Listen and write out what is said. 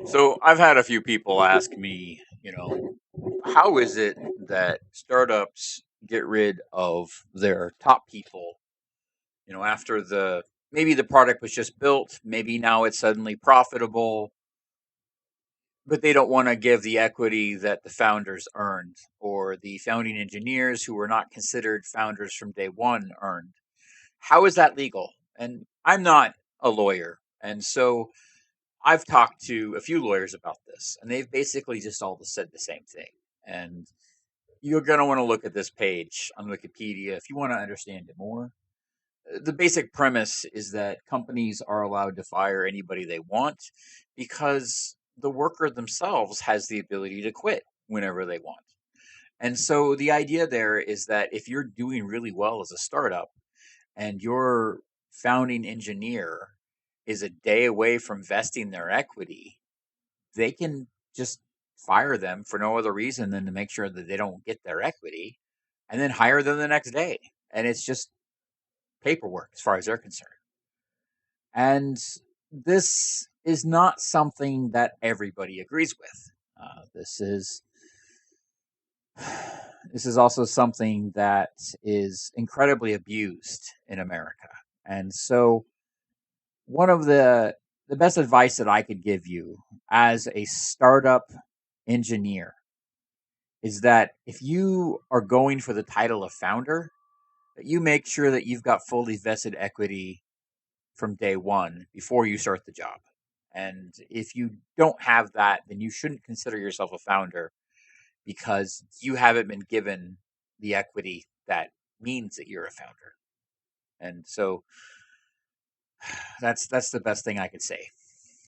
So I've had a few people ask me, how is it that startups get rid of their top people, after maybe the product was just built, maybe now it's suddenly profitable, but they don't want to give the equity that the founders earned or the founding engineers who were not considered founders from day one earned. How is that legal? And I'm not a lawyer. And so I've talked to a few lawyers about this, and they've basically just all said the same thing. And you're going to want to look at this page on Wikipedia if you want to understand it more. The basic premise is that companies are allowed to fire anybody they want because the worker themselves has the ability to quit whenever they want. And so the idea there is that if you're doing really well as a startup and your founding engineer is a day away from vesting their equity, they can just fire them for no other reason than to make sure that they don't get their equity and then hire them the next day. And it's just paperwork as far as they're concerned. And this is not something that everybody agrees with. This is this is also something that is incredibly abused in America. And so one of the best advice that I could give you as a startup engineer is that if you are going for the title of founder, that you make sure that you've got fully vested equity from day one before you start the job. And if you don't have that, then you shouldn't consider yourself a founder because you haven't been given the equity that means that you're a founder. And so that's the best thing I could say.